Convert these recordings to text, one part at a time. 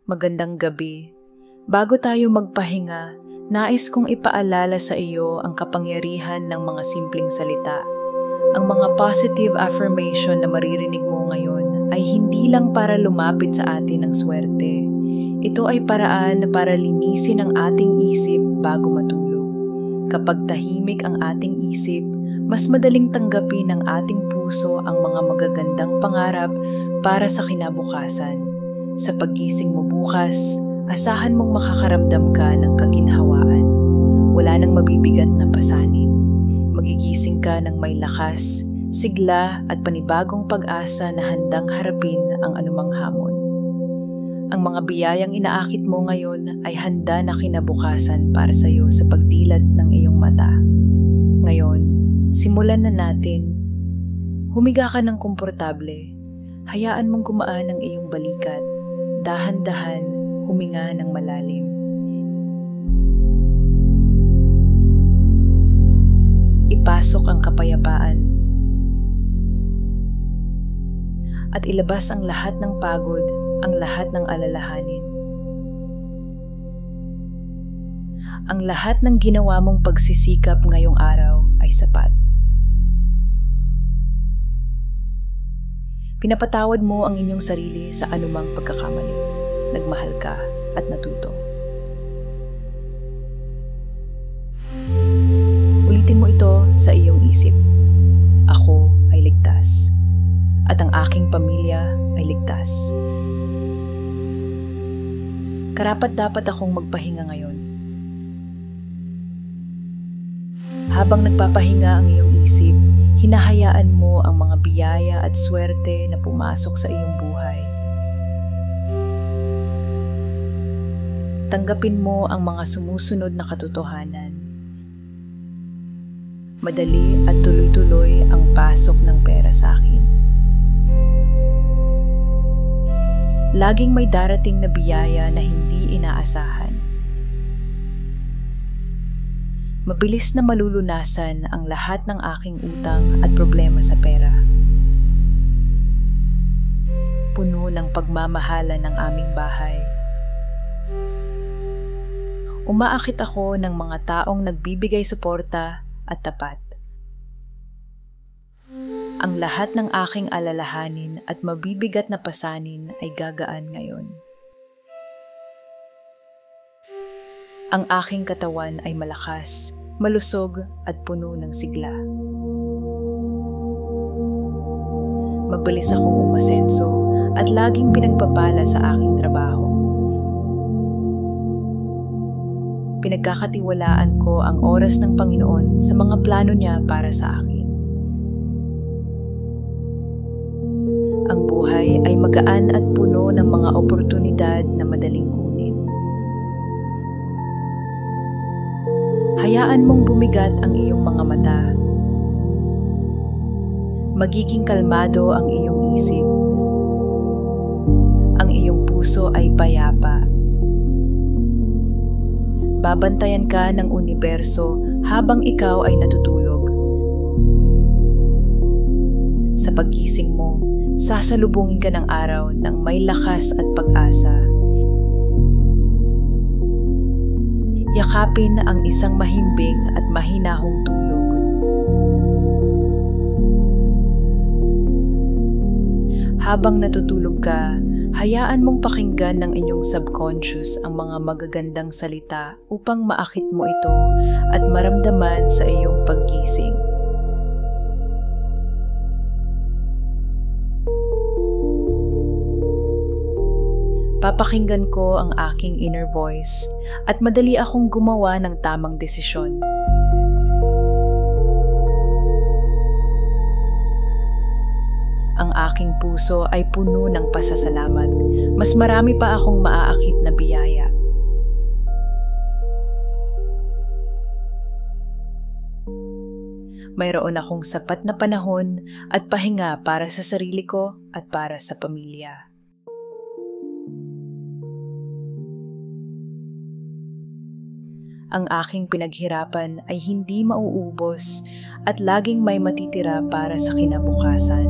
Magandang gabi. Bago tayo magpahinga, nais kong ipaalala sa iyo ang kapangyarihan ng mga simpleng salita. Ang mga positive affirmation na maririnig mo ngayon ay hindi lang para lumapit sa atin ng swerte. Ito ay paraan para linisin ang ating isip bago matulog. Kapag tahimik ang ating isip, mas madaling tanggapin ng ating puso ang mga magagandang pangarap para sa kinabukasan. Sa paggising mo bukas, asahan mong makakaramdam ka ng kaginhawaan. Wala nang mabibigat na pasanin. Magigising ka ng may lakas, sigla at panibagong pag-asa na handang harapin ang anumang hamon. Ang mga biyayang inaakit mo ngayon ay handa na kinabukasan para sa iyo sa pagdilat ng iyong mata. Ngayon, simulan na natin. Humiga ka ng komportable. Hayaan mong gumaan ang iyong balikat. Dahan-dahan, huminga ng malalim. Ipasok ang kapayapaan. At ilabas ang lahat ng pagod, ang lahat ng alalahanin. Ang lahat ng ginawa mong pagsisikap ngayong araw ay sapat. Pinapatawad mo ang inyong sarili sa anumang pagkakamali. Nagmahal ka at natuto. Ulitin mo ito sa iyong isip. Ako ay ligtas. At ang aking pamilya ay ligtas. Karapat-dapat akong magpahinga ngayon. Habang nagpapahinga ang iyong isip, hinahayaan mo ang mga biyaya at swerte na pumasok sa iyong buhay. Tanggapin mo ang mga sumusunod na katotohanan. Madali at tuloy-tuloy ang pasok ng pera sa akin. Laging may darating na biyaya na hindi inaasahan. Mabilis na malulunasan ang lahat ng aking utang at problema sa pera. Puno ng pagmamahala ng aming bahay. Umaakit ako ng mga taong nagbibigay suporta at tapat. Ang lahat ng aking alalahanin at mabibigat na pasanin ay gagaan ngayon. Ang aking katawan ay malakas, malusog at puno ng sigla. Mabilis akong umasenso at laging pinagpapala sa aking trabaho. Pinagkakatiwalaan ko ang oras ng Panginoon sa mga plano niya para sa akin. Ang buhay ay magaan at puno ng mga oportunidad na madaling kunin. Hayaan mong bumigat ang iyong mga mata. Magiging kalmado ang iyong isip. Ang iyong puso ay payapa. Babantayan ka ng universo habang ikaw ay natutulog. Sa paggising mo, sasalubungin ka ng araw ng may lakas at pag-asa. Yakapin ang isang mahimbing at mahinahong tulog. Habang natutulog ka, hayaan mong pakinggan ng inyong subconscious ang mga magagandang salita upang maakit mo ito at maramdaman sa iyong paggising. Papakinggan ko ang aking inner voice at madali akong gumawa ng tamang desisyon. Ang aking puso ay puno ng pasasalamat. Mas marami pa akong maaakit na biyaya. Mayroon akong sapat na panahon at pahinga para sa sarili ko at para sa pamilya. Ang aking pinaghirapan ay hindi mauubos at laging may matitira para sa kinabukasan. .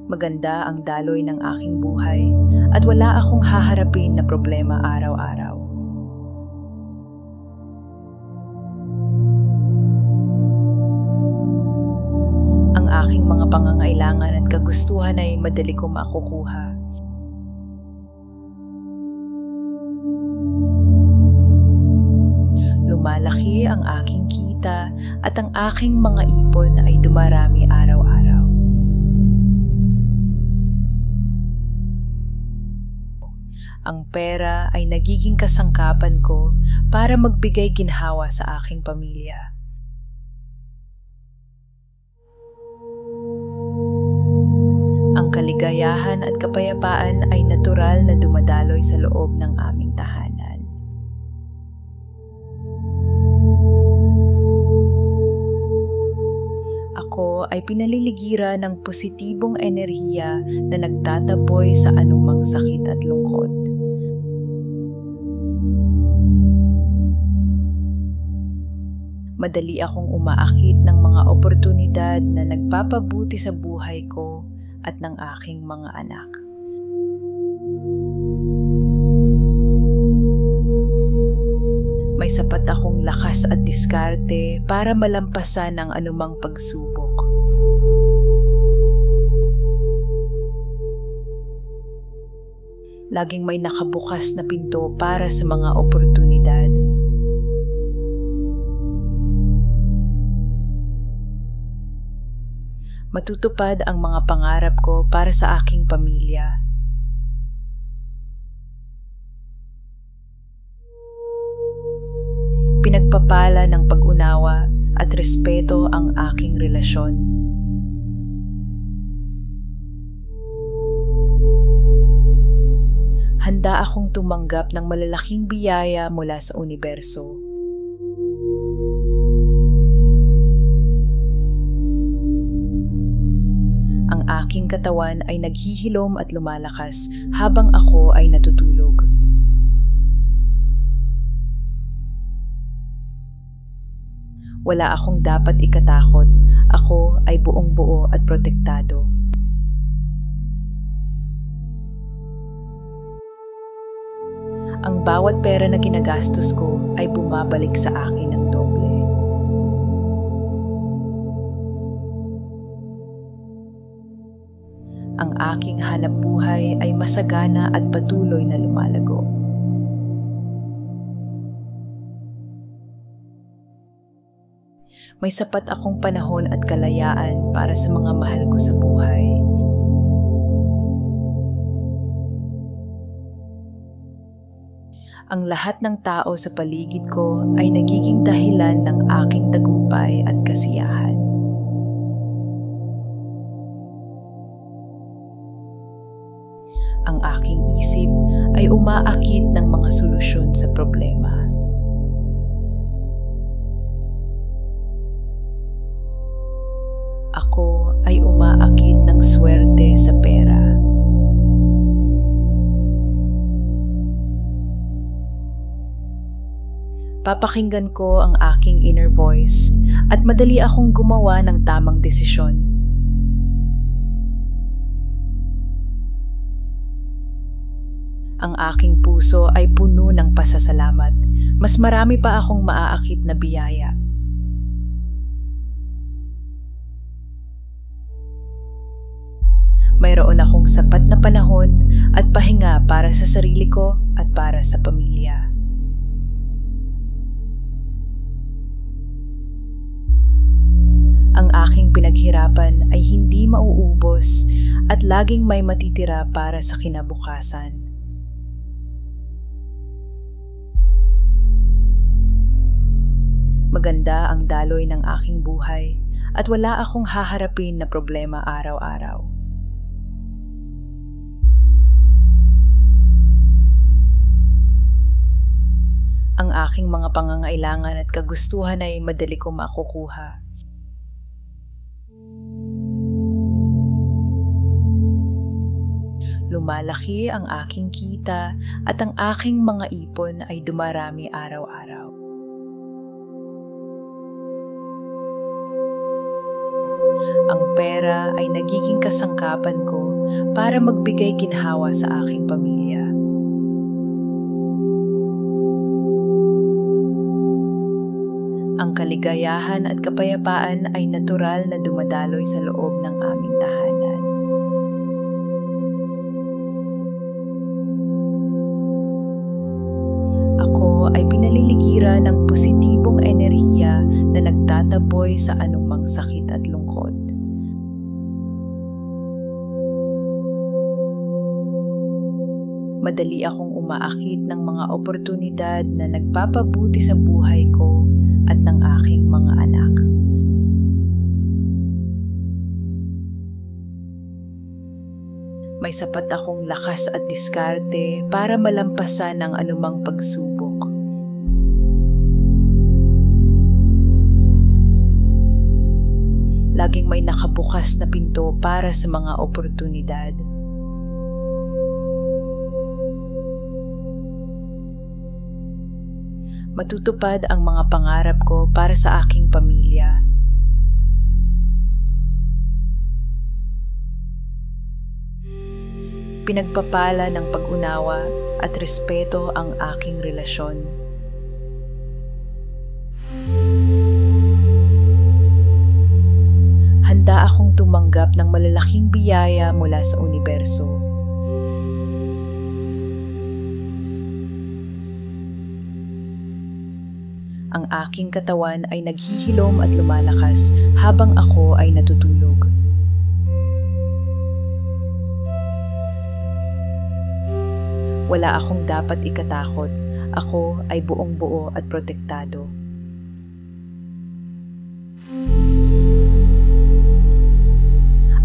Maganda ang daloy ng aking buhay at wala akong haharapin na problema araw-araw. Ang aking mga pangangailangan at kagustuhan ay madali ko makukuha. Lumalaki ang aking kita at ang aking mga ipon ay dumarami araw-araw. Ang pera ay nagiging kasangkapan ko para magbigay ginhawa sa aking pamilya. Ang kaligayahan at kapayapaan ay natural na dumadaloy sa loob ng aming tahanan. Ako ay pinaliligiran ng positibong enerhiya na nagtataboy sa anumang sakit at lungkot. Madali akong umaakit ng mga oportunidad na nagpapabuti sa buhay ko at ng aking mga anak. May sapat akong lakas at diskarte para malampasan ang anumang pagsubok. Laging may nakabukas na pinto para sa mga oportunidad. Matutupad ang mga pangarap ko para sa aking pamilya. Pinagpapala ng pag-unawa at respeto ang aking relasyon. Handa akong tumanggap ng malalaking biyaya mula sa universo. Ang aking katawan ay naghihilom at lumalakas habang ako ay natutulog. Wala akong dapat ikatakot. Ako ay buong-buo at protektado. Ang bawat pera na ginagastos ko ay bumabalik sa akin ng doble. Ang aking hanapbuhay ay masagana at patuloy na lumalago. May sapat akong panahon at kalayaan para sa mga mahal ko sa buhay. Ang lahat ng tao sa paligid ko ay nagiging dahilan ng aking tagumpay at kasiyahan. Ang aking isip ay umaakit ng mga solusyon sa problema. Ako ay umaakit ng swerte sa pera. Papakinggan ko ang aking inner voice at madali akong gumawa ng tamang desisyon. Ang aking puso ay puno ng pasasalamat. Mas marami pa akong maaakit na biyaya. Mayroon akong sapat na panahon at pahinga para sa sarili ko at para sa pamilya. Ang aking pinaghirapan ay hindi mauubos at laging may matitira para sa kinabukasan. Maganda ang daloy ng aking buhay at wala akong haharapin na problema araw-araw. Ang aking mga pangangailangan at kagustuhan ay madali ko makukuha. Lumalaki ang aking kita at ang aking mga ipon ay dumarami araw-araw. Ang pera ay nagiging kasangkapan ko para magbigay ginhawa sa aking pamilya. Ang kaligayahan at kapayapaan ay natural na dumadaloy sa loob ng aming tahanan. Ako ay pinaliligiran ng positibong enerhiya na nagtataboy sa anumang sakit at lungkot. Madali akong umaakit ng mga oportunidad na nagpapabuti sa buhay ko at ng aking mga anak. May sapat akong lakas at diskarte para malampasan ang anumang pagsubok. Laging may nakabukas na pinto para sa mga oportunidad. Matutupad ang mga pangarap ko para sa aking pamilya. Pinagpapala ng pag-unawa at respeto ang aking relasyon. Handa akong tumanggap ng malalaking biyaya mula sa universo. Ang aking katawan ay naghihilom at lumalakas habang ako ay natutulog. Wala akong dapat ikatakot. Ako ay buong-buo at protektado.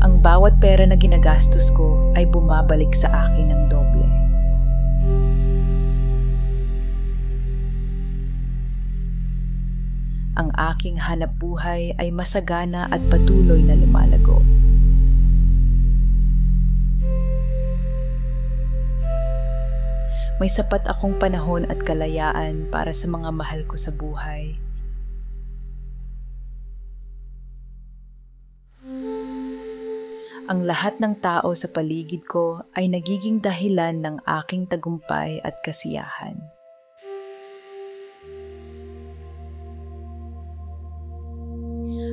Ang bawat pera na ginagastos ko ay bumabalik sa akin ng doble. Ang aking hanapbuhay ay masagana at patuloy na lumalago. May sapat akong panahon at kalayaan para sa mga mahal ko sa buhay. Ang lahat ng tao sa paligid ko ay nagiging dahilan ng aking tagumpay at kasiyahan.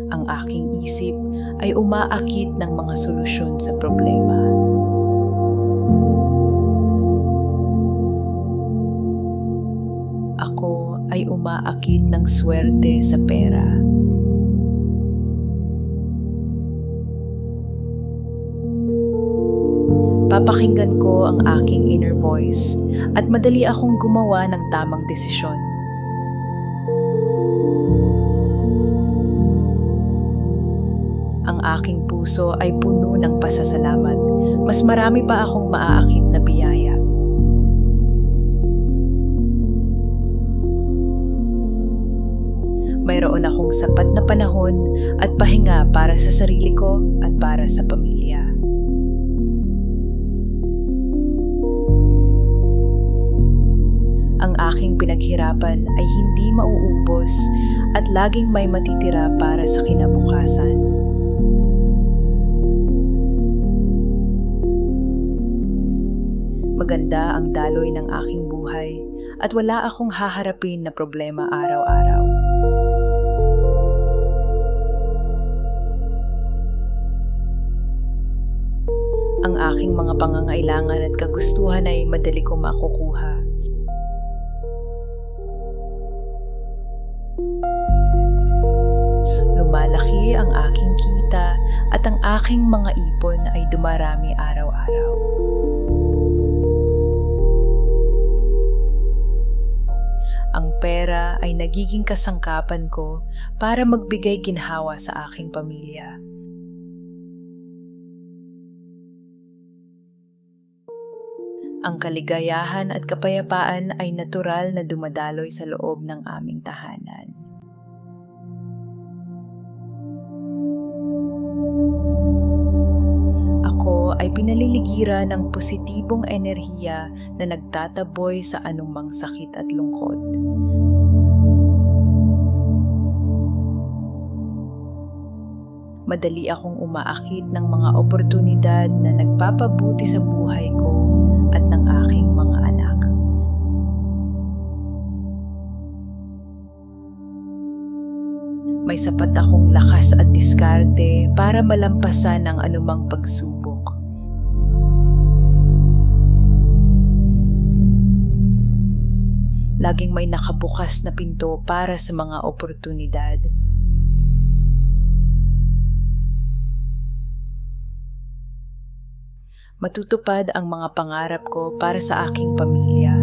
Ang aking isip ay umaakit ng mga solusyon sa problema. Ako ay umaakit ng swerte sa pera. Papakinggan ko ang aking inner voice at madali akong gumawa ng tamang desisyon. Ang aking puso ay puno ng pasasalamat. Mas marami pa akong maaakit na biyaya. Mayroon akong sapat na panahon at pahinga para sa sarili ko at para sa pamilya. Ang aking pinaghirapan ay hindi mauubos at laging may matitira para sa kinabukasan. Maganda ang daloy ng aking buhay at wala akong haharapin na problema araw-araw. Ang aking mga pangangailangan at kagustuhan ay madali kong makukuha. Lumalaki ang aking kita at ang aking mga ipon ay dumarami araw-araw. Ang pera ay nagiging kasangkapan ko para magbigay ginhawa sa aking pamilya. Ang kaligayahan at kapayapaan ay natural na dumadaloy sa loob ng aming tahanan. Ako ay pinaliligiran ng positibong enerhiya na nagtataboy sa anumang sakit at lungkot. Madali akong umaakit ng mga oportunidad na nagpapabuti sa buhay ko at ng aking mga anak. May sapat akong lakas at diskarte para malampasan ang anumang pagsubok. Laging may nakabukas na pinto para sa mga oportunidad. Matutupad ang mga pangarap ko para sa aking pamilya.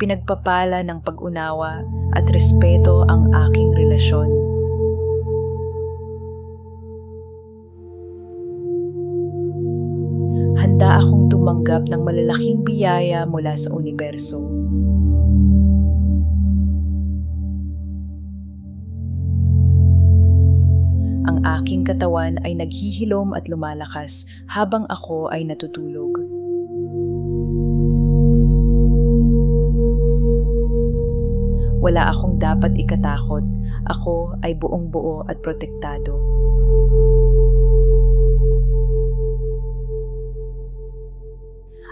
Pinagpapala ng pag-unawa at respeto ang aking relasyon. Handa akong tumanggap ng malalaking biyaya mula sa universo. Ang aking katawan ay naghihilom at lumalakas habang ako ay natutulog. Wala akong dapat ikatakot. Ako ay buong-buo at protektado.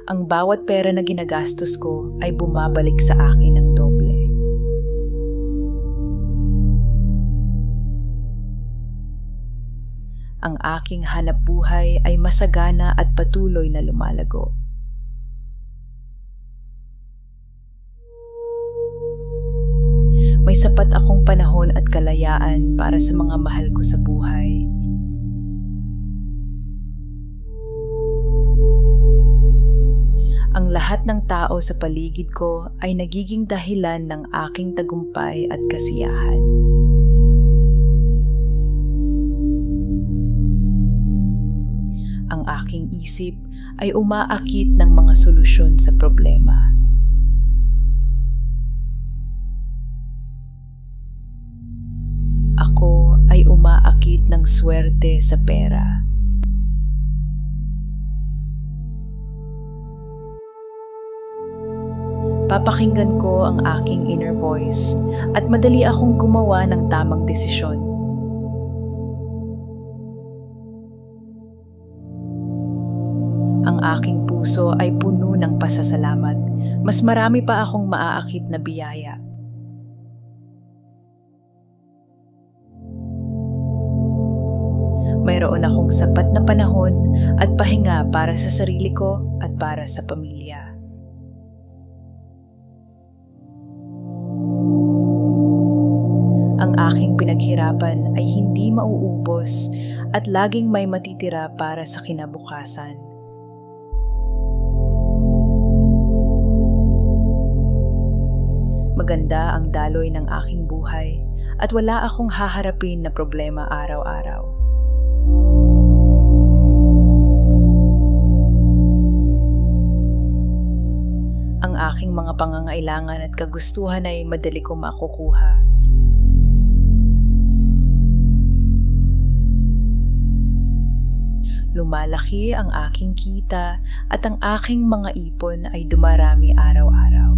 Ang bawat pera na ginagastos ko ay bumabalik sa akin ng doble. Ang aking hanapbuhay ay masagana at patuloy na lumalago. May sapat akong panahon at kalayaan para sa mga mahal ko sa buhay. Ang lahat ng tao sa paligid ko ay nagiging dahilan ng aking tagumpay at kasiyahan. Ang aking isip ay umaakit ng mga solusyon sa problema. Ako ay umaakit ng swerte sa pera. Papakinggan ko ang aking inner voice at madali akong gumawa ng tamang desisyon. Ang aking puso ay puno ng pasasalamat. Mas marami pa akong maaakit na biyaya. Mayroon akong sapat na panahon at pahinga para sa sarili ko at para sa pamilya. Ang aking pinaghirapan ay hindi mauubos at laging may matitira para sa kinabukasan. Maganda ang daloy ng aking buhay at wala akong haharapin na problema araw-araw. Ang aking mga pangangailangan at kagustuhan ay madali ko makukuha. Lumalaki ang aking kita at ang aking mga ipon ay dumarami araw-araw.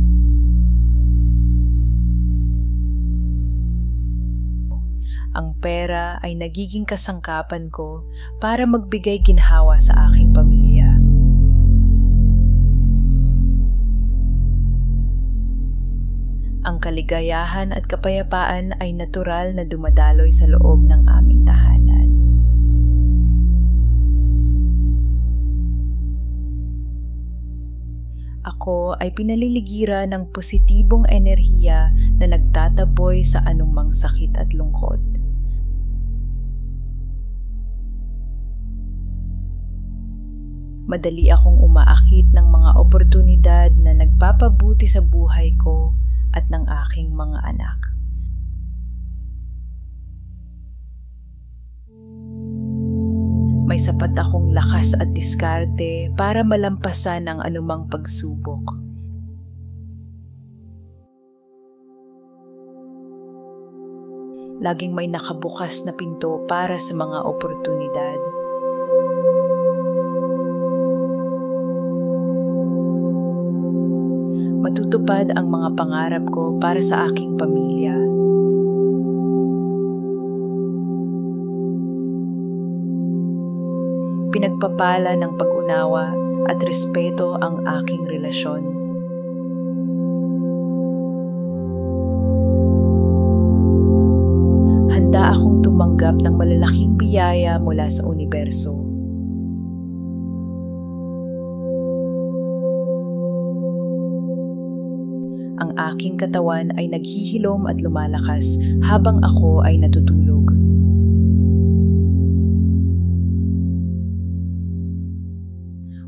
Ang pera ay nagiging kasangkapan ko para magbigay ginhawa sa aking pamilya. Ang kaligayahan at kapayapaan ay natural na dumadaloy sa loob ng aming tahanan. Ako ay pinaliligiran ng positibong enerhiya na nagtataboy sa anumang sakit at lungkot. Madali akong umaakit ng mga oportunidad na nagpapabuti sa buhay ko at ng aking mga anak. May sapat akong lakas at diskarte para malampasan ang anumang pagsubok. Laging may nakabukas na pinto para sa mga oportunidad. Matutupad ang mga pangarap ko para sa aking pamilya. Pinagpapala ng pag-unawa at respeto ang aking relasyon. Handa akong tumanggap ng malalaking biyaya mula sa universo. Ang aking katawan ay naghihilom at lumalakas habang ako ay natutulog.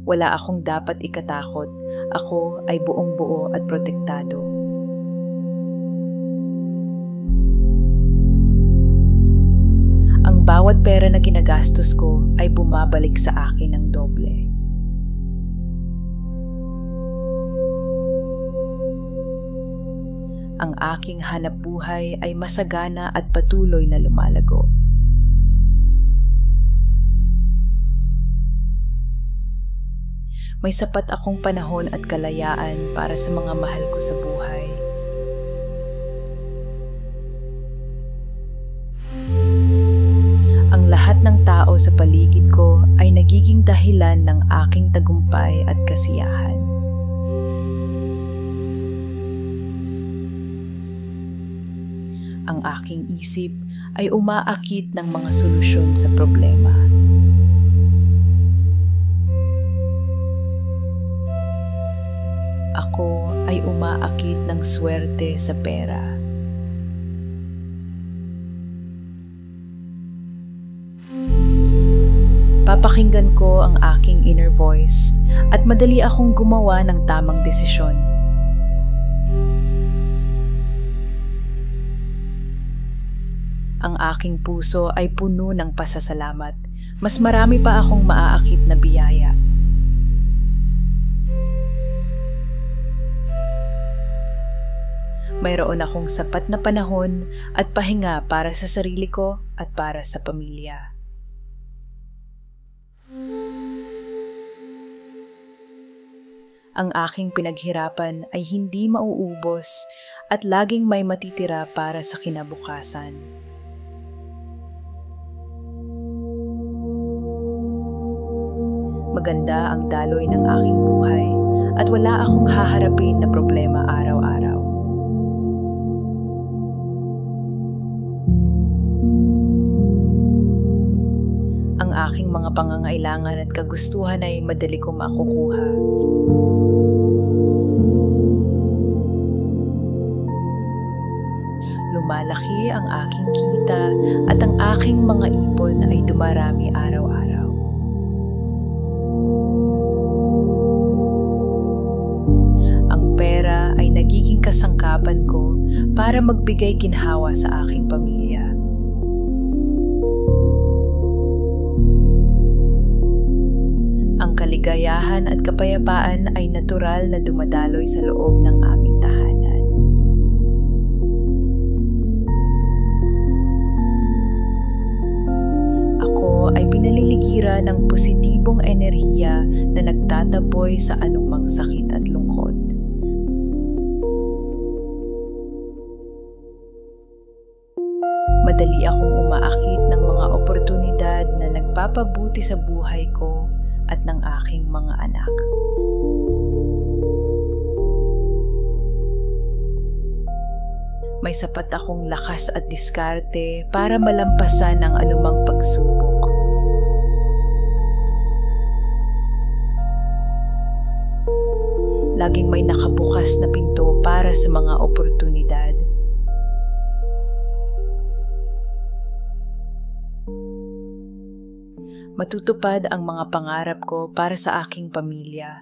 Wala akong dapat ikatakot. Ako ay buong-buo at protektado. Ang bawat pera na ginagastos ko ay bumabalik sa akin ng doble. Ang aking hanapbuhay ay masagana at patuloy na lumalago. May sapat akong panahon at kalayaan para sa mga mahal ko sa buhay. Ang lahat ng tao sa paligid ko ay nagiging dahilan ng aking tagumpay at kasiyahan. Ang aking isip ay umaakit ng mga solusyon sa problema. Ako ay umaakit ng swerte sa pera. Papakinggan ko ang aking inner voice at madali akong gumawa ng tamang desisyon. Ang aking puso ay puno ng pasasalamat. Mas marami pa akong maaakit na biyaya. Mayroon akong sapat na panahon at pahinga para sa sarili ko at para sa pamilya. Ang aking pinaghirapan ay hindi mauubos at laging may matitira para sa kinabukasan. Maganda ang daloy ng aking buhay at wala akong haharapin na problema araw-araw. Ang aking mga pangangailangan at kagustuhan ay madali kong makukuha. Lumalaki ang aking kita at ang aking mga ipon ay dumarami araw-araw. Ang pera ay nagiging kasangkapan ko para magbigay ginhawa sa aking pamilya. Ang kaligayahan at kapayapaan ay natural na dumadaloy sa loob ng aming tahanan. Ako ay pinaliligiran ng positibong enerhiya na nagtataboy sa anumang sakit at lungkot. Madali akong umaakit ng mga oportunidad na nagpapabuti sa buhay ko at ng aking mga anak. May sapat akong lakas at diskarte para malampasan ang anumang pagsubok. Laging may nakabukas na pinto para sa mga oportunidad. Matutupad ang mga pangarap ko para sa aking pamilya.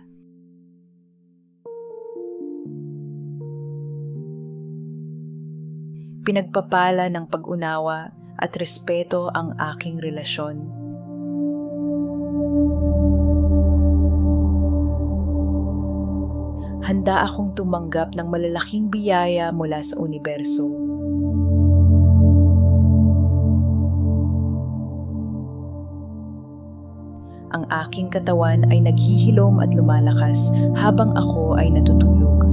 Pinagpapala ng pag-unawa at respeto ang aking relasyon. Handa akong tumanggap ng malalaking biyaya mula sa universo. Ang aking katawan ay naghihilom at lumalakas habang ako ay natutulog.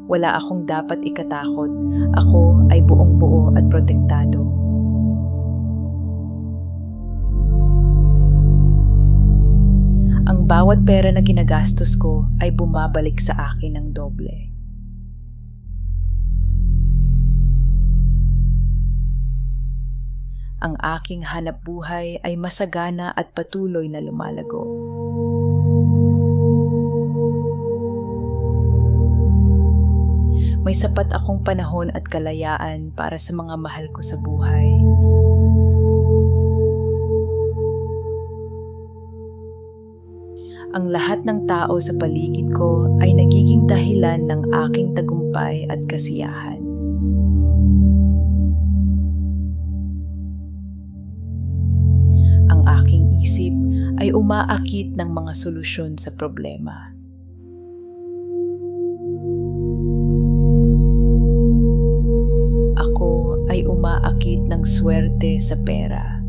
Wala akong dapat ikatakot. Ako ay buong-buo at protektado. Ang bawat pera na ginagastos ko ay bumabalik sa akin ng doble. Ang aking hanapbuhay ay masagana at patuloy na lumalago. May sapat akong panahon at kalayaan para sa mga mahal ko sa buhay. Ang lahat ng tao sa paligid ko ay nagiging dahilan ng aking tagumpay at kasiyahan. Ang aking isip ay umaakit ng mga solusyon sa problema. Ako ay umaakit ng swerte sa pera.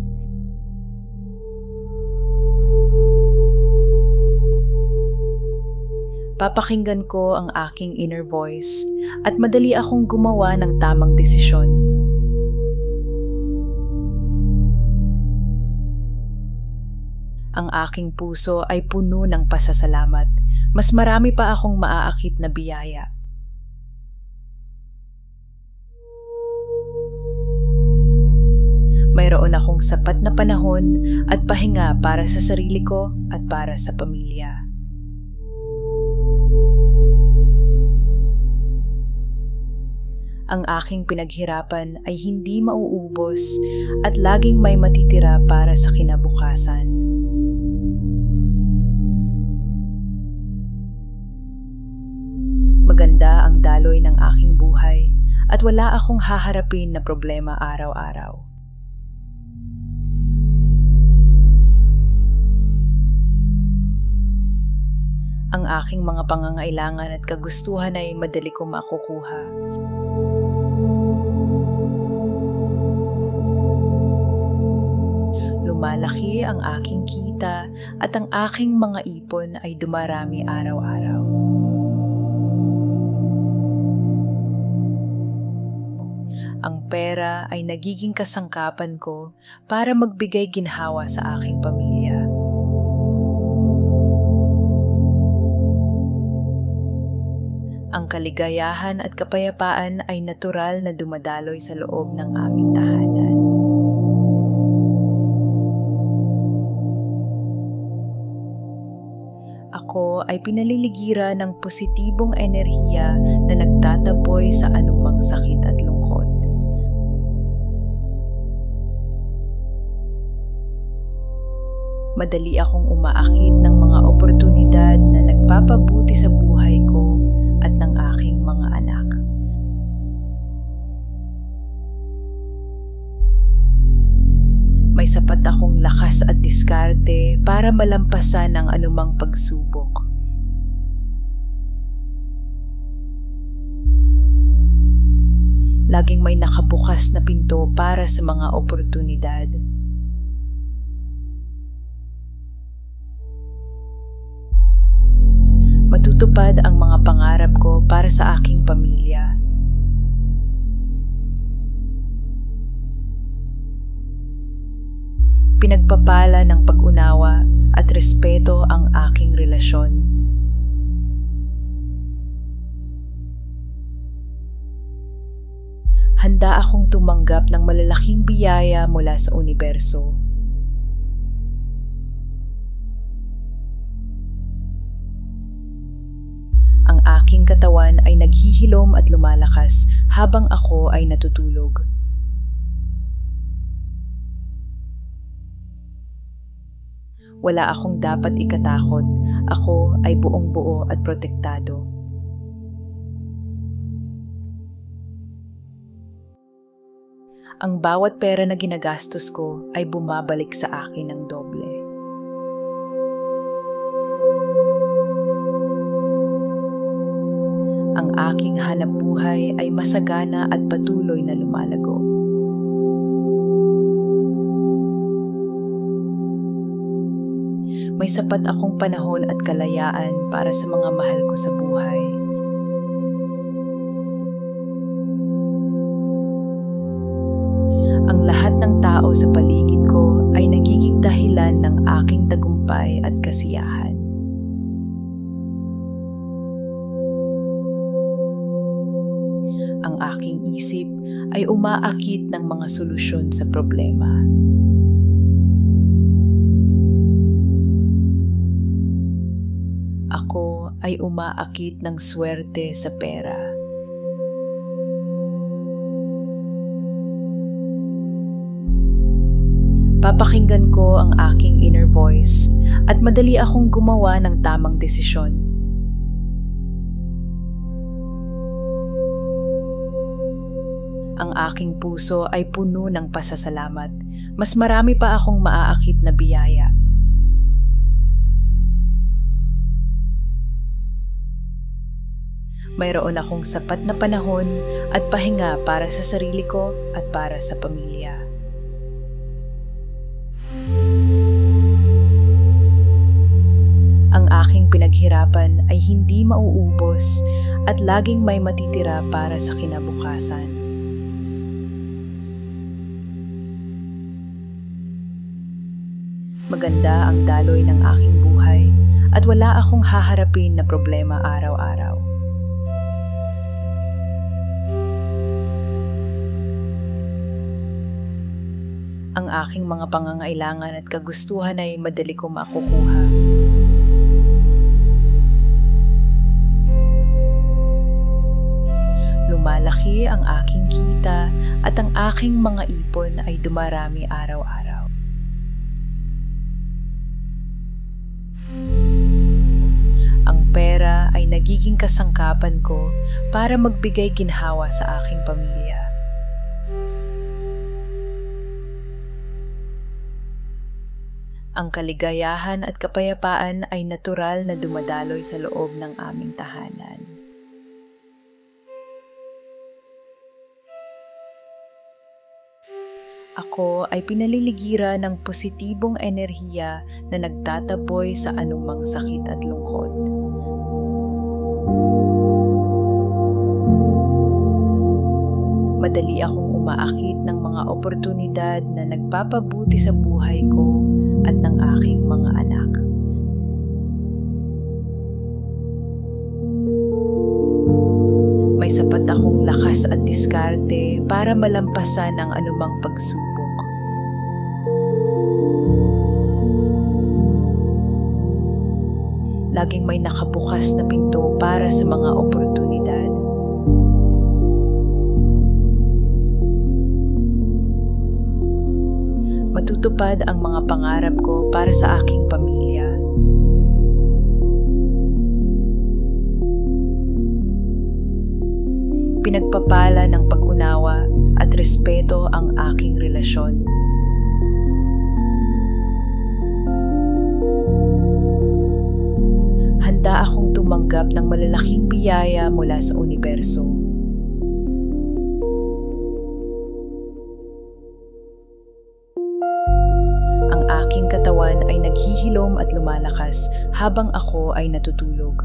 Papakinggan ko ang aking inner voice at madali akong gumawa ng tamang desisyon. Ang aking puso ay puno ng pasasalamat. Mas marami pa akong maaakit na biyaya. Mayroon akong sapat na panahon at pahinga para sa sarili ko at para sa pamilya. Ang aking pinaghirapan ay hindi mauubos at laging may matitira para sa kinabukasan. Maganda ang daloy ng aking buhay at wala akong haharapin na problema araw-araw. Ang aking mga pangangailangan at kagustuhan ay madali kong makukuha. Lumalaki ang aking kita at ang aking mga ipon ay dumarami araw-araw. Ang pera ay nagiging kasangkapan ko para magbigay ginhawa sa aking pamilya. Ang kaligayahan at kapayapaan ay natural na dumadaloy sa loob ng aming tahanan. Ako ay pinaliligiran ng positibong enerhiya na nagtataboy sa anumang sakit at lungkot. Madali akong umaakit ng mga oportunidad na nagpapabuti sa buhay ko at ng aking mga anak. May sapat akong lakas at diskarte para malampasan ang anumang pagsubok. Laging may nakabukas na pinto para sa mga oportunidad. Matutupad ang mga pangarap ko para sa aking pamilya. Pinagpapala ng pag-unawa at respeto ang aking relasyon. Handa akong tumanggap ng malalaking biyaya mula sa universo. Ang aking katawan ay naghihilom at lumalakas habang ako ay natutulog. Wala akong dapat ikatakot. Ako ay buong-buo at protektado. Ang bawat pera na ginagastos ko ay bumabalik sa akin ng doble. Ang aking hanapbuhay ay masagana at patuloy na lumalago. May sapat akong panahon at kalayaan para sa mga mahal ko sa buhay. sa paligid ko ay nagiging dahilan ng aking tagumpay at kasiyahan. Ang aking isip ay umaakit ng mga solusyon sa problema. Ako ay umaakit ng swerte sa pera. Papakinggan ko ang aking inner voice at madali akong gumawa ng tamang desisyon. Ang aking puso ay puno ng pasasalamat. Mas marami pa akong maaakit na biyaya. Mayroon akong sapat na panahon at pahinga para sa sarili ko at para sa pamilya. Ang aking pinaghirapan ay hindi mauubos at laging may matitira para sa kinabukasan. Maganda ang daloy ng aking buhay at wala akong haharapin na problema araw-araw. Ang aking mga pangangailangan at kagustuhan ay madali ko makukuha. Lumalaki ang aking kita at ang aking mga ipon ay dumarami araw-araw. Ang pera ay nagiging kasangkapan ko para magbigay ginhawa sa aking pamilya. Ang kaligayahan at kapayapaan ay natural na dumadaloy sa loob ng aming tahanan. Ako ay pinaliligiran ng positibong enerhiya na nagtataboy sa anumang sakit at lungkot. Madali akong umaakit ng mga oportunidad na nagpapabuti sa buhay ko at ng aking mga anak. May sapat akong lakas at diskarte para malampasan ang anumang pagsubok. Laging may nakabukas na pinto para sa mga oportunidad. Matutupad ang mga pangarap ko para sa aking pamilya. Pinagpapala ng pag-unawa at respeto ang aking relasyon. Handa akong tumanggap ng malalaking biyaya mula sa universo. Ang aking katawan ay naghihilom at lumalakas habang ako ay natutulog.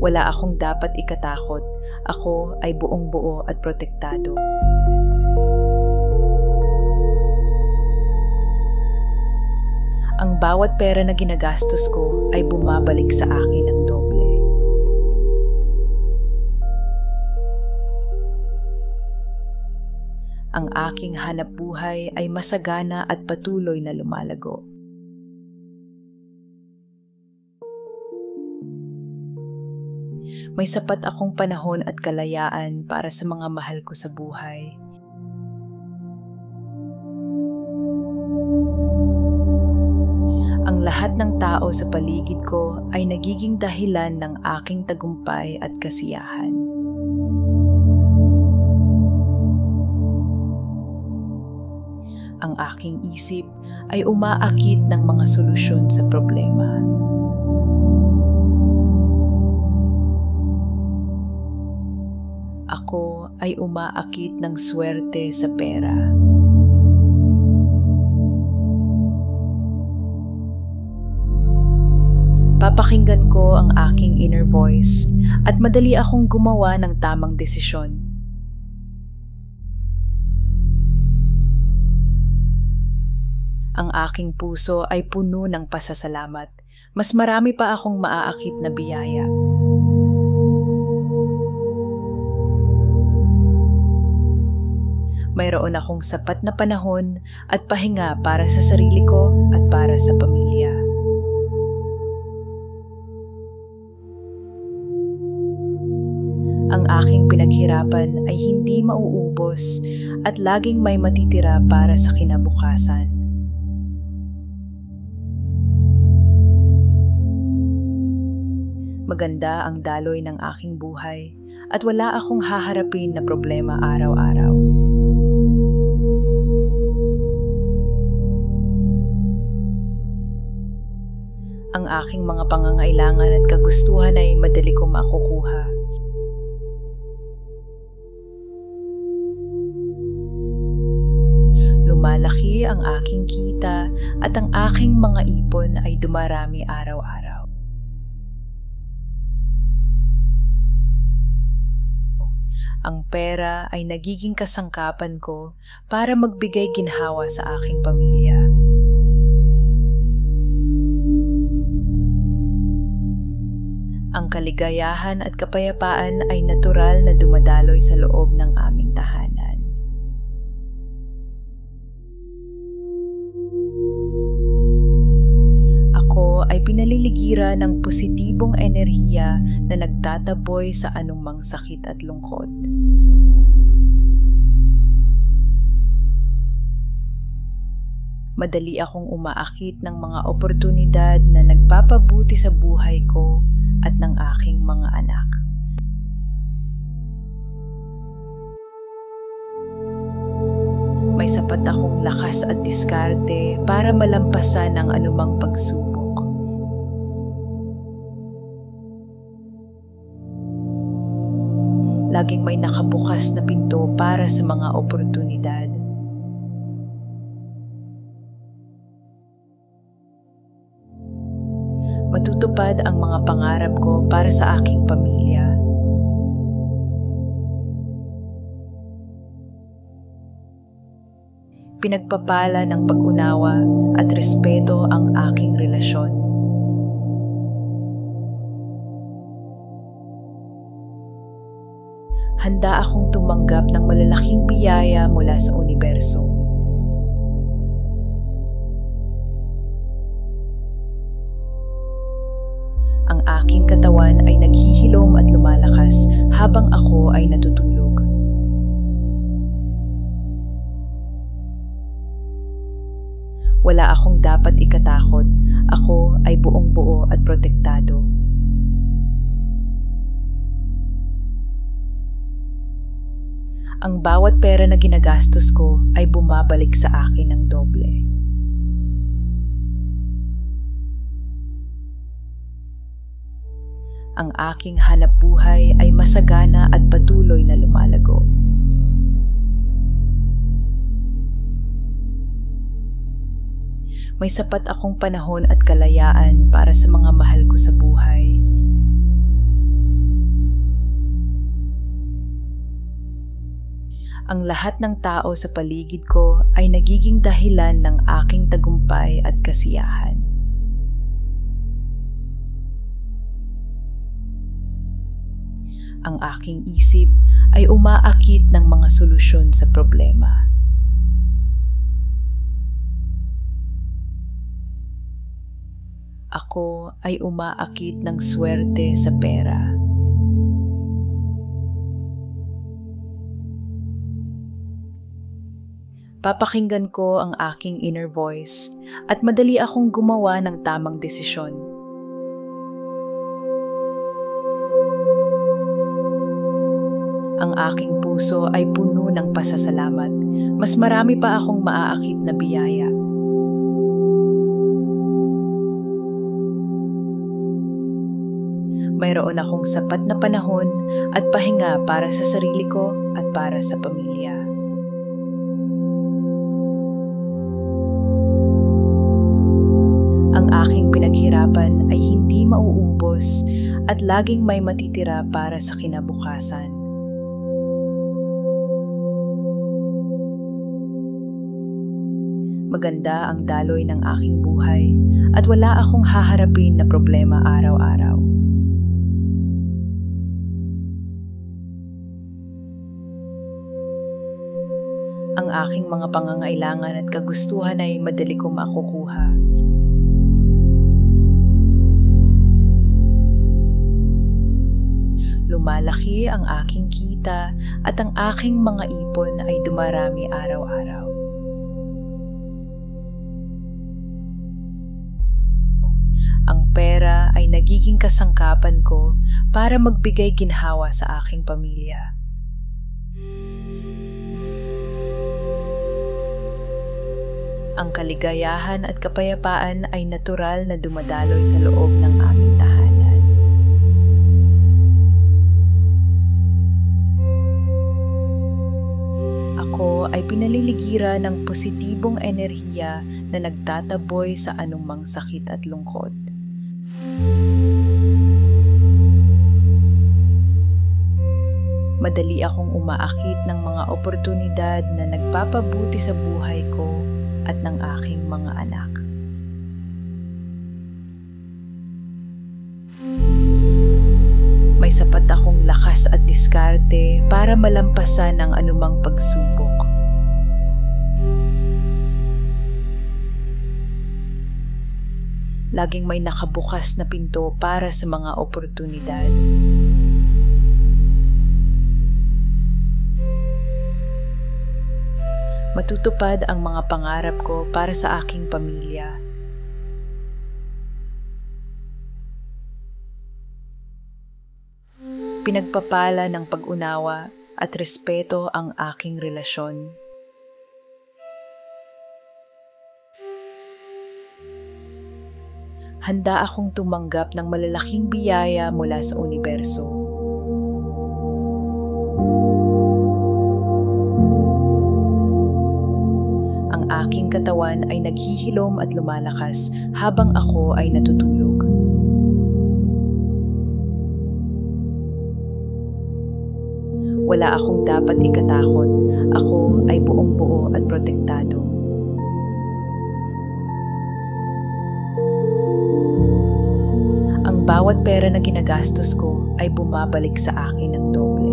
Wala akong dapat ikatakot. Ako ay buong-buo at protektado. Ang bawat pera na ginagastos ko ay bumabalik sa akin ng doble. Ang aking hanapbuhay ay masagana at patuloy na lumalago. May sapat akong panahon at kalayaan para sa mga mahal ko sa buhay. Ang lahat ng tao sa paligid ko ay nagiging dahilan ng aking tagumpay at kasiyahan. Ang aking isip ay umaakit ng mga solusyon sa problema. Ako ay umaakit ng swerte sa pera. Papakinggan ko ang aking inner voice at madali akong gumawa ng tamang desisyon. Ang aking puso ay puno ng pasasalamat. Mas marami pa akong maaakit na biyaya. Mayroon akong sapat na panahon at pahinga para sa sarili ko at para sa pamilya. Ang aking pinaghirapan ay hindi mauubos at laging may matitira para sa kinabukasan. Maganda ang daloy ng aking buhay at wala akong haharapin na problema araw-araw. Ang aking mga pangangailangan at kagustuhan ay madali kong makukuha. Lumalaki ang aking kita at ang aking mga ipon ay dumarami araw-araw. Ang pera ay nagiging kasangkapan ko para magbigay ginhawa sa aking pamilya. Ang kaligayahan at kapayapaan ay natural na dumadaloy sa loob ng aming tahanan. Ako ay pinaliligiran ng positibong enerhiya na nagtataboy sa anumang sakit at lungkot. Madali akong umaakit ng mga oportunidad na nagpapabuti sa buhay ko at ng aking mga anak. May sapat akong lakas at diskarte para malampasan ang anumang pagsubok. Laging may nakabukas na pinto para sa mga oportunidad. Matutupad ang mga pangarap ko para sa aking pamilya. Pinagpapala ng pag-unawa at respeto ang aking relasyon. Handa akong tumanggap ng malalaking biyaya mula sa universo. Ang aking katawan ay naghihilom at lumalakas habang ako ay natutulog. Wala akong dapat ikatakot. Ako ay buong-buo at protektado. Ang bawat pera na ginagastos ko ay bumabalik sa akin ng doble. Ang aking hanapbuhay ay masagana at patuloy na lumalago. May sapat akong panahon at kalayaan para sa mga mahal ko sa buhay. Ang lahat ng tao sa paligid ko ay nagiging dahilan ng aking tagumpay at kasiyahan. Ang aking isip ay umaakit ng mga solusyon sa problema. Ako ay umaakit ng swerte sa pera. Papakinggan ko ang aking inner voice at madali akong gumawa ng tamang desisyon. Ang aking puso ay puno ng pasasalamat. Mas marami pa akong maaakit na biyaya. Mayroon akong sapat na panahon at pahinga para sa sarili ko at para sa pamilya. Ang aking pinaghirapan ay hindi mauubos at laging may matitira para sa kinabukasan. Maganda ang daloy ng aking buhay at wala akong haharapin na problema araw-araw. Ang aking mga pangangailangan at kagustuhan ay madali kong makukuha. Lumalaki ang aking kita at ang aking mga ipon ay dumarami araw-araw. Ang pera ay nagiging kasangkapan ko para magbigay ginhawa sa aking pamilya. Ang kaligayahan at kapayapaan ay natural na dumadaloy sa loob ng aming tahanan. Ako ay pinaliligiran ng positibong enerhiya na nagtataboy sa anumang sakit at lungkot. Madali akong umaakit ng mga oportunidad na nagpapabuti sa buhay ko at ng aking mga anak. May sapat akong lakas at diskarte para malampasan ang anumang pagsubok. Laging may nakabukas na pinto para sa mga oportunidad. Matutupad ang mga pangarap ko para sa aking pamilya. Pinagpapala ng pag-unawa at respeto ang aking relasyon. Handa akong tumanggap ng malalaking biyaya mula sa universo. Aking katawan ay naghihilom at lumalakas habang ako ay natutulog. Wala akong dapat ikatakot. Ako ay buong-buo at protektado. Ang bawat pera na ginagastos ko ay bumabalik sa akin ng doble.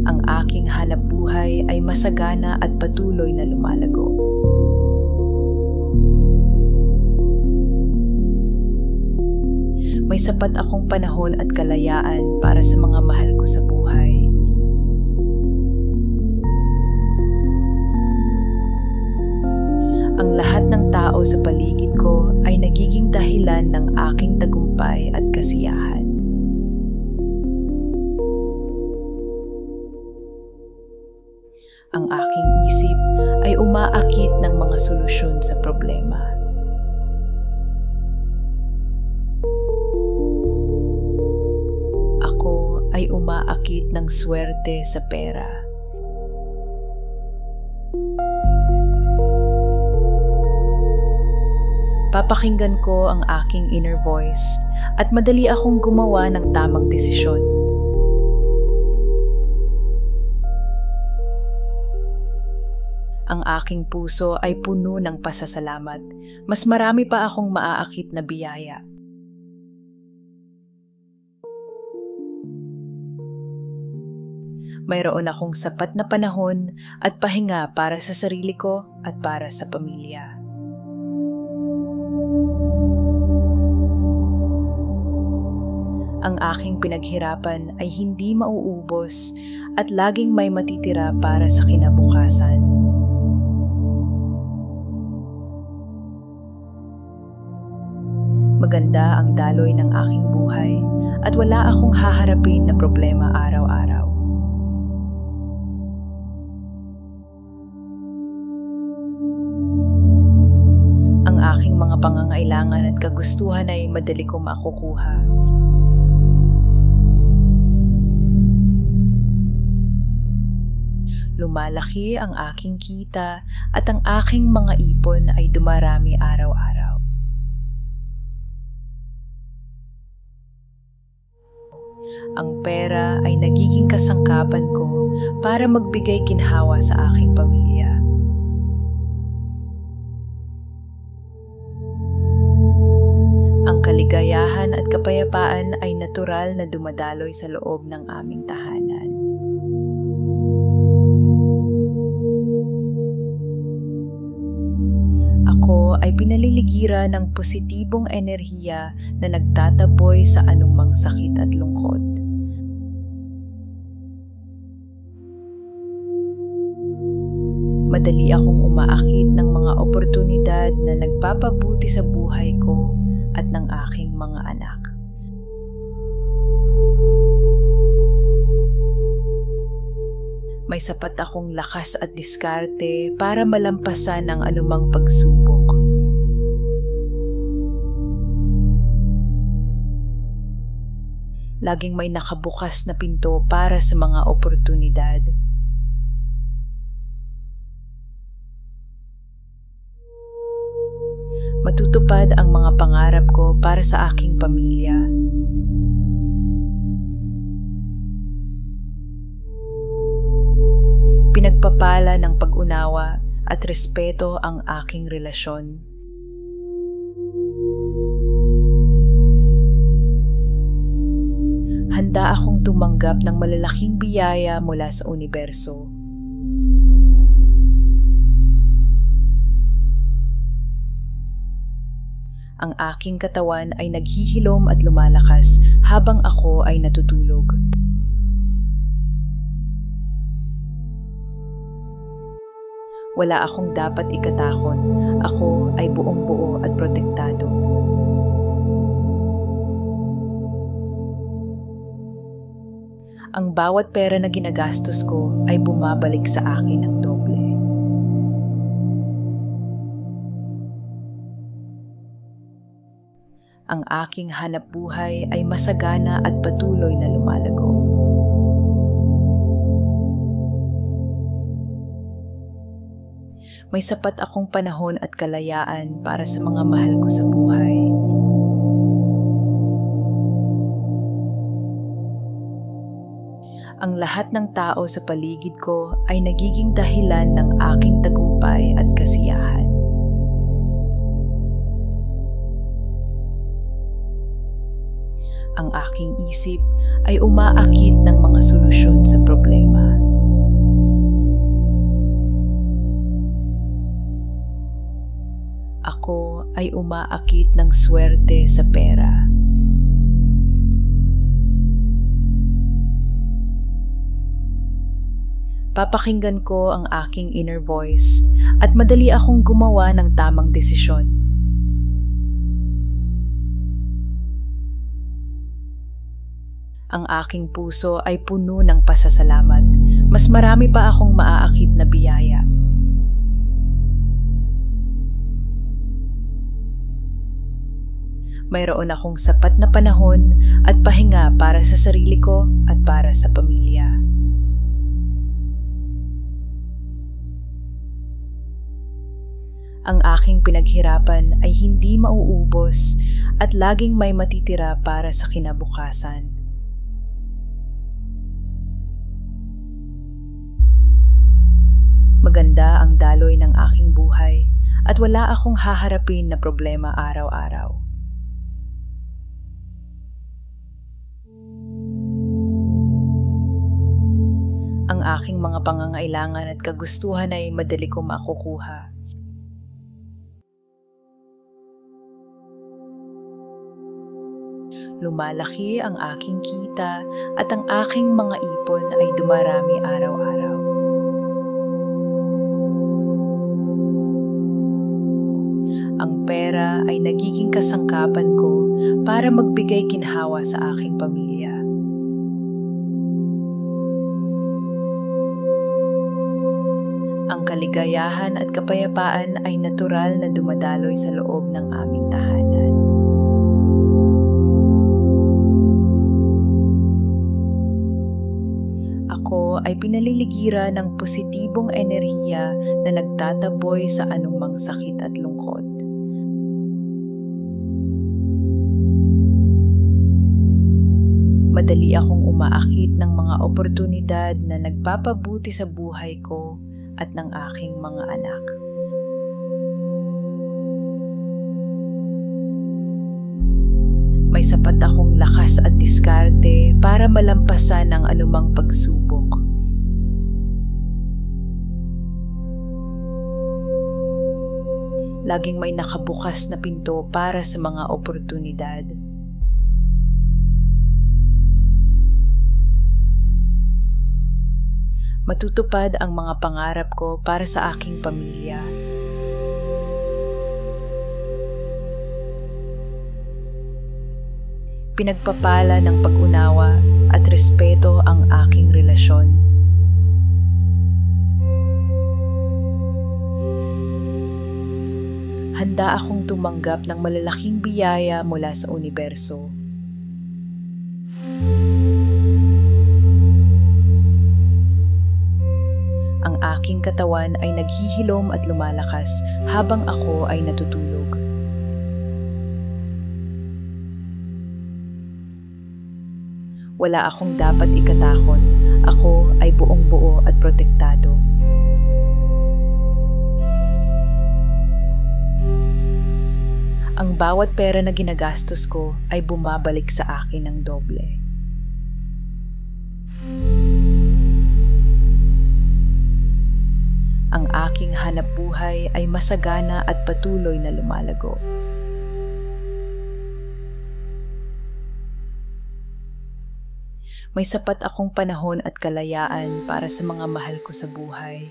Ang aking hanapbuhay ay masagana at patuloy na lumalago. May sapat akong panahon at kalayaan para sa mga mahal ko sa buhay. Ang lahat ng tao sa paligid ko ay nagiging dahilan ng aking tagumpay at kasiyahan. Ang aking isip ay umaakit ng mga solusyon sa problema. Ako ay umaakit ng swerte sa pera. Papakinggan ko ang aking inner voice at madali akong gumawa ng tamang desisyon. Ang aking puso ay puno ng pasasalamat. Mas marami pa akong maaakit na biyaya. Mayroon akong sapat na panahon at pahinga para sa sarili ko at para sa pamilya. Ang aking pinaghirapan ay hindi mauubos at laging may matitira para sa kinabukasan. Maganda ang daloy ng aking buhay at wala akong haharapin na problema araw-araw. Ang aking mga pangangailangan at kagustuhan ay madali kong makukuha. Lumalaki ang aking kita at ang aking mga ipon ay dumarami araw-araw. Ang pera ay nagiging kasangkapan ko para magbigay ginhawa sa aking pamilya. Ang kaligayahan at kapayapaan ay natural na dumadaloy sa loob ng aming tahanan. Ako ay pinaliligiran ng positibong enerhiya na nagtataboy sa anumang sakit at lungkot. Madali akong umaakit ng mga oportunidad na nagpapabuti sa buhay ko at ng aking mga anak. May sapat akong lakas at diskarte para malampasan ang anumang pagsubok. Laging may nakabukas na pinto para sa mga oportunidad. Matutupad ang mga pangarap ko para sa aking pamilya. Pinagpapala ng pag-unawa at respeto ang aking relasyon. Handa akong tumanggap ng malalaking biyaya mula sa universo. Ang aking katawan ay naghihilom at lumalakas habang ako ay natutulog. Wala akong dapat ikatakot. Ako ay buong-buo at protektado. Ang bawat pera na ginagastos ko ay bumabalik sa akin ng doble. Ang aking hanapbuhay ay masagana at patuloy na lumalago. May sapat akong panahon at kalayaan para sa mga mahal ko sa buhay. Ang lahat ng tao sa paligid ko ay nagiging dahilan ng aking tagumpay at kasiyahan. Ang aking isip ay umaakit ng mga solusyon sa problema. Ako ay umaakit ng swerte sa pera. Papakinggan ko ang aking inner voice at madali akong gumawa ng tamang desisyon. Ang aking puso ay puno ng pasasalamat. Mas marami pa akong maaakit na biyaya. Mayroon akong sapat na panahon at pahinga para sa sarili ko at para sa pamilya. Ang aking pinaghirapan ay hindi mauubos at laging may matitira para sa kinabukasan. Maganda ang daloy ng aking buhay at wala akong haharapin na problema araw-araw. Ang aking mga pangangailangan at kagustuhan ay madali ko makukuha. Lumalaki ang aking kita at ang aking mga ipon ay dumarami araw-araw. Ang pera ay nagiging kasangkapan ko para magbigay ginhawa sa aking pamilya. Ang kaligayahan at kapayapaan ay natural na dumadaloy sa loob ng aming tahanan. Ako Ako ay pinaliligira ng positibong enerhiya na nagtataboy sa anumang sakit at lungkot. Madali akong umaakit ng mga oportunidad na nagpapabuti sa buhay ko at ng aking mga anak. May sapat akong lakas at diskarte para malampasan ang anumang pagsubok. Laging may nakabukas na pinto para sa mga oportunidad. Matutupad ang mga pangarap ko para sa aking pamilya. Pinagpapala ng pag-unawa at respeto ang aking relasyon. Handa akong tumanggap ng malalaking biyaya mula sa universo. Ang aking katawan ay naghihilom at lumalakas habang ako ay natutulog. Wala akong dapat ikatakot. Ako ay buong-buo at protektado. Ang bawat pera na ginagastos ko ay bumabalik sa akin ng doble. Ang aking hanapbuhay ay masagana at patuloy na lumalago. May sapat akong panahon at kalayaan para sa mga mahal ko sa buhay.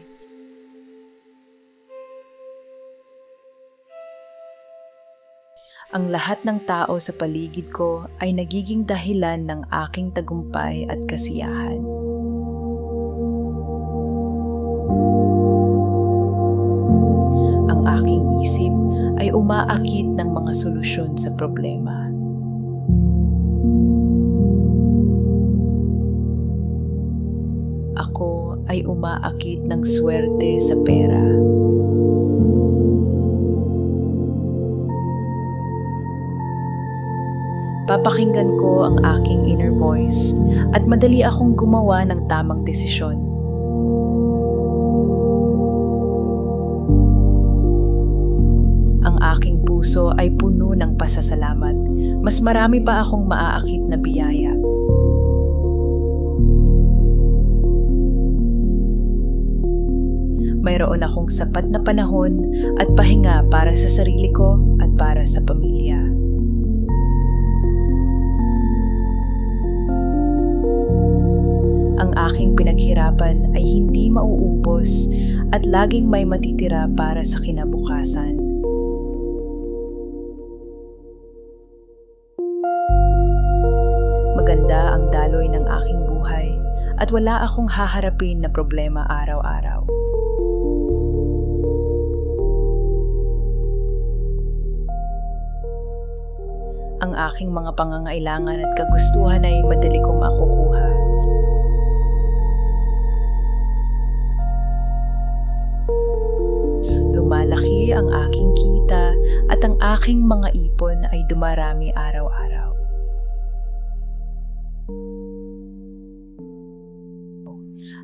Ang lahat ng tao sa paligid ko ay nagiging dahilan ng aking tagumpay at kasiyahan. Ang aking isip ay umaakit ng mga solusyon sa problema. Ako ay umaakit ng swerte sa pera. Papakinggan ko ang aking inner voice at madali akong gumawa ng tamang desisyon. Ang aking puso ay puno ng pasasalamat. Mas marami pa akong maaakit na biyaya. Mayroon akong sapat na panahon at pahinga para sa sarili ko at para sa pamilya. Ang aking pinaghirapan ay hindi mauubos at laging may matitira para sa kinabukasan. Maganda ang daloy ng aking buhay at wala akong haharapin na problema araw-araw. Ang aking mga pangangailangan at kagustuhan ay madali kong makukuha. Lumalaki ang aking kita at ang aking mga ipon ay dumarami araw-araw.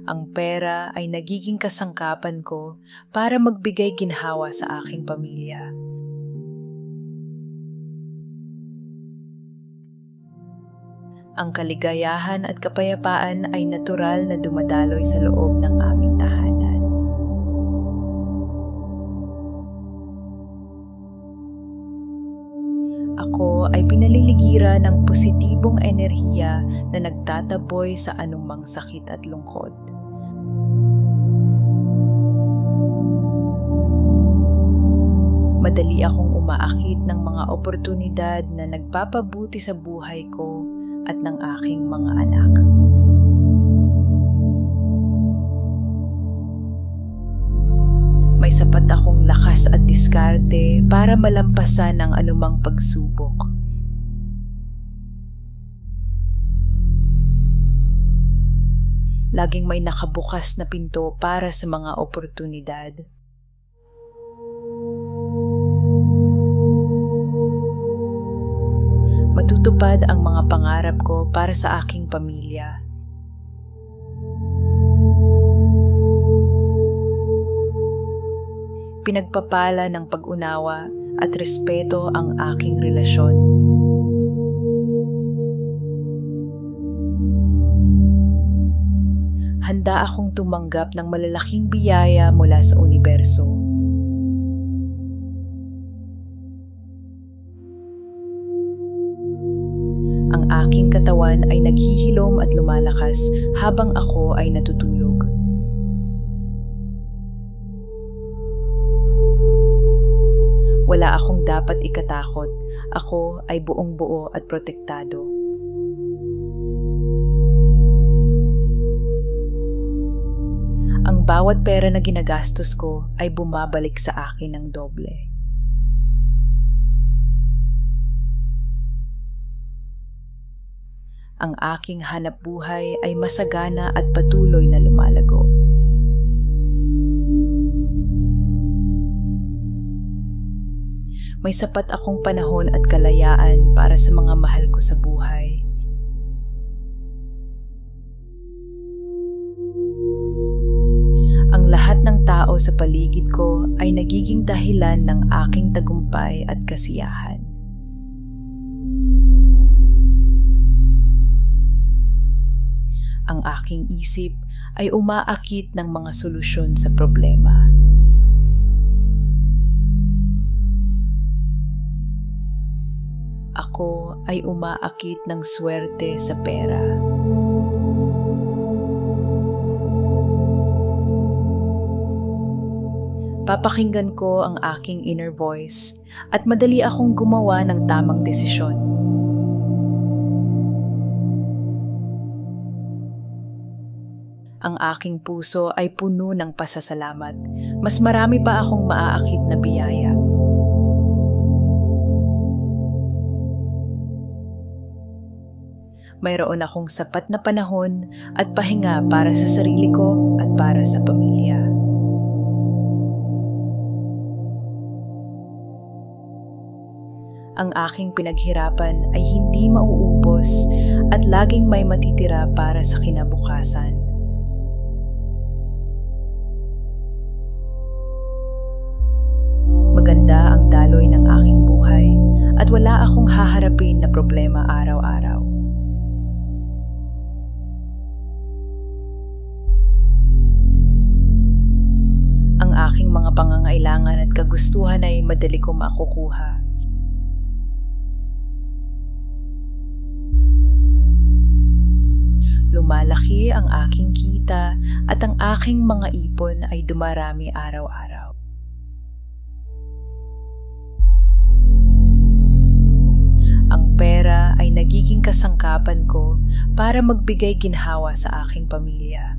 Ang pera ay nagiging kasangkapan ko para magbigay ginhawa sa aking pamilya. Ang kaligayahan at kapayapaan ay natural na dumadaloy sa loob ng aming tahanan. Ako ay pinaliligira ng positibong enerhiya na nagtataboy sa anumang sakit at lungkot. Madali akong umaakit ng mga oportunidad na nagpapabuti sa buhay ko at ng aking mga anak. May sapat akong lakas at diskarte para malampasan ang anumang pagsubok. Laging may nakabukas na pinto para sa mga oportunidad. Matutupad ang mga pangarap ko para sa aking pamilya. Pinagpapala ng pag-unawa at respeto ang aking relasyon. Handa akong tumanggap ng malalaking biyaya mula sa universo. Ang aking katawan ay naghihilom at lumalakas habang ako ay natutulog. Wala akong dapat ikatakot. Ako ay buong-buo at protektado. Ang bawat pera na ginagastos ko ay bumabalik sa akin ng doble. Ang aking hanapbuhay ay masagana at patuloy na lumalago. May sapat akong panahon at kalayaan para sa mga mahal ko sa buhay. Ang lahat ng tao sa paligid ko ay nagiging dahilan ng aking tagumpay at kasiyahan. Ang aking isip ay umaakit ng mga solusyon sa problema. Ako ay umaakit ng swerte sa pera. Papakinggan ko ang aking inner voice at madali akong gumawa ng tamang desisyon. Ang aking puso ay puno ng pasasalamat. Mas marami pa akong maaakit na biyaya. Mayroon akong sapat na panahon at pahinga para sa sarili ko at para sa pamilya. Ang aking pinaghirapan ay hindi mauubos at laging may matitira para sa kinabukasan. Maganda ang daloy ng aking buhay at wala akong haharapin na problema araw-araw. Ang aking mga pangangailangan at kagustuhan ay madali ko makukuha. Lumalaki ang aking kita at ang aking mga ipon ay dumarami araw-araw. Ang pera ay nagiging kasangkapan ko para magbigay ginhawa sa aking pamilya.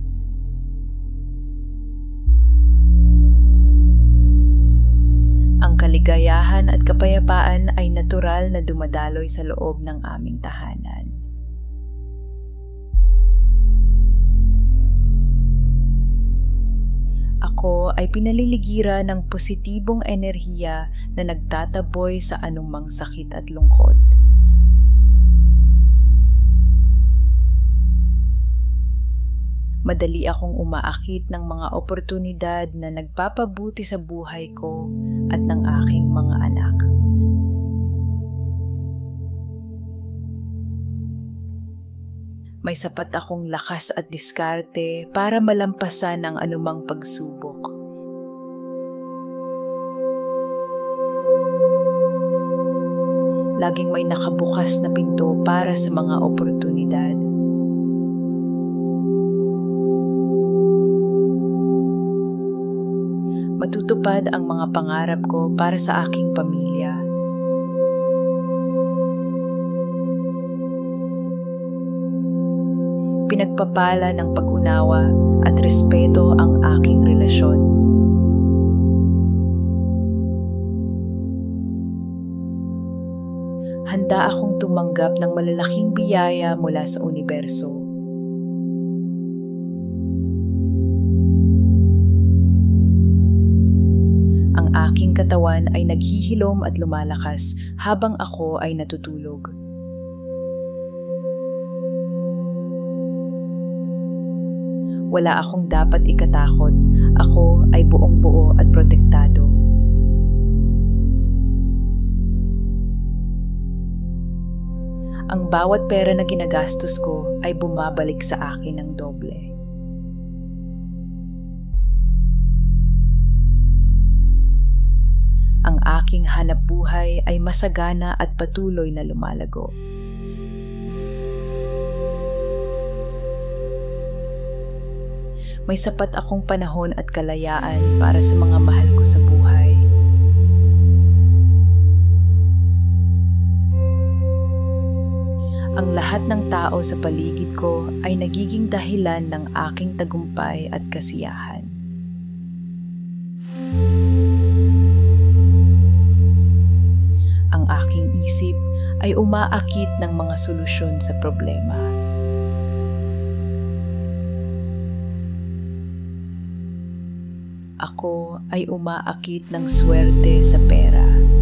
Ang kaligayahan at kapayapaan ay natural na dumadaloy sa loob ng aming tahanan. Ako ay pinaliligiran ng positibong enerhiya na nagtataboy sa anumang sakit at lungkot. Madali akong umaakit ng mga oportunidad na nagpapabuti sa buhay ko at ng aking mga anak. May sapat akong lakas at diskarte para malampasan ang anumang pagsubok. Laging may nakabukas na pinto para sa mga oportunidad. Matutupad ang mga pangarap ko para sa aking pamilya. Pinagpapala ng pag-unawa at respeto ang aking relasyon. Handa akong tumanggap ng malalaking biyaya mula sa universo. aking katawan ay naghihilom at lumalakas habang ako ay natutulog. Wala akong dapat ikatakot. Ako ay buong-buo at protektado. Ang bawat pera na ginagastos ko ay bumabalik sa akin ng doble. Ang aking hanapbuhay ay masagana at patuloy na lumalago. May sapat akong panahon at kalayaan para sa mga mahal ko sa buhay. Ang lahat ng tao sa paligid ko ay nagiging dahilan ng aking tagumpay at kasiyahan. Ang aking isip ay umaakit ng mga solusyon sa problema. Ako ay umaakit ng swerte sa pera.